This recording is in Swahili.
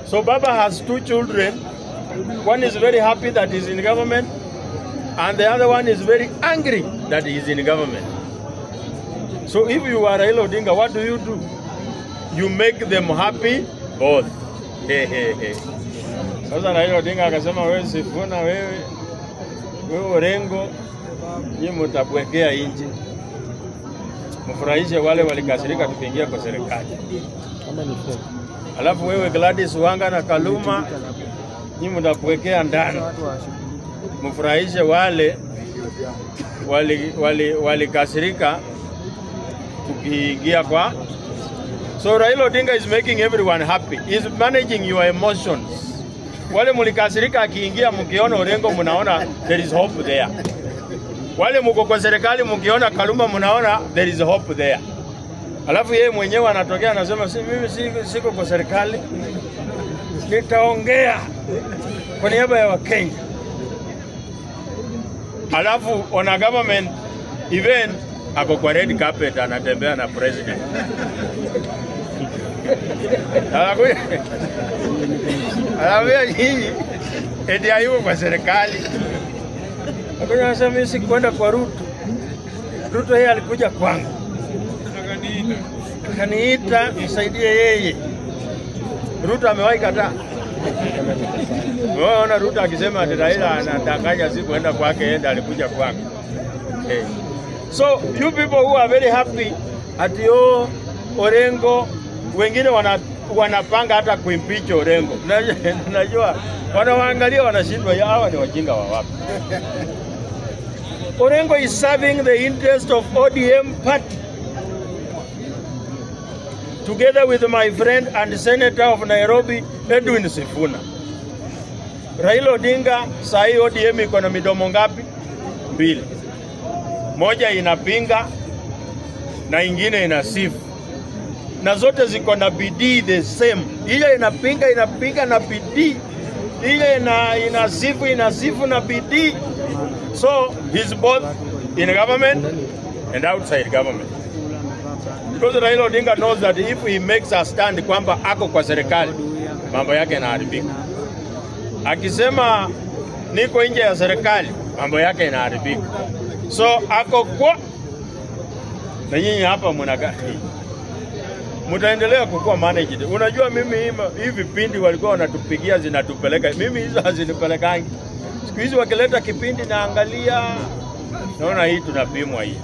So Baba has 2 children. One is very happy that he's in government, and the other one is very angry that he's in government. So if you are Raila Odinga, what do? You make them happy both. Sasa Raila Odinga akasema wewe Sifuna, wewe Orengo, nyinyi mtabwekea inji. Mfurahishe wale walikasirika tukiingia kwa serikali. Alafu wewe Gladys Wanga na Kaluma, nyinyi mtabwekea ndani. Mfurahishe wale walikasirika tukiingia kwa. So Raila Odinga is making everyone happy. He's managing your emotions. Wale mulikasirika akiingia mkiona Orengo mnaona there is hope there. Wale mko kwa serikali mkiona Kaluma mnaona there is hope there. Alafu yeye mwenyewe anatokea anasema mimi siko kwa serikali. Nitaongea kwa niaba ya Wakenya. Alafu on a government event ako kwa red carpet anatembea na president. Alafu hii eti hayuko kwa serikali. Akona sasa mimi sikwenda kwa Ruto. Ruto yeye alikuja kwangu. Akaniita nisaidie yeye. Ruto amewahi kataa. Unaona Ruto akisema ati Raila anadanganya si kwenda kwake yeye alikuja kwangu. So you people who are very happy at Orengo, wengine wanapanga hata kuimpeach Orengo. Unajua wanaangalia wanashindwa hawa ni wajinga wa wapi. Orengo is serving the interest of ODM party. Together with my friend and Senator of Nairobi, Edwin Sifuna. Raila Odinga, sahi ODM iko na midomo ngapi? 2. Moja inapinga na ingine inasifu. Na zote ziko na bidii the same. Ile inapinga na bidii. Ile inasifu na bidii. So he's both in government and outside government. Because Raila Odinga knows that if he makes a stand kwamba ako kwa serikali, mambo yake yanaharibika. Akisema niko nje ya serikali, mambo yake yanaharibika. So ako kwa na nyinyi hapa mnagani. Mtaendelea kukua managed. Unajua mimi hivi vipindi walikuwa wanatupigia zinatupeleka. Mimi hizo hazinipelekangi. Siku hizi wakileta kipindi naangalia naona hii tunapimwa hii.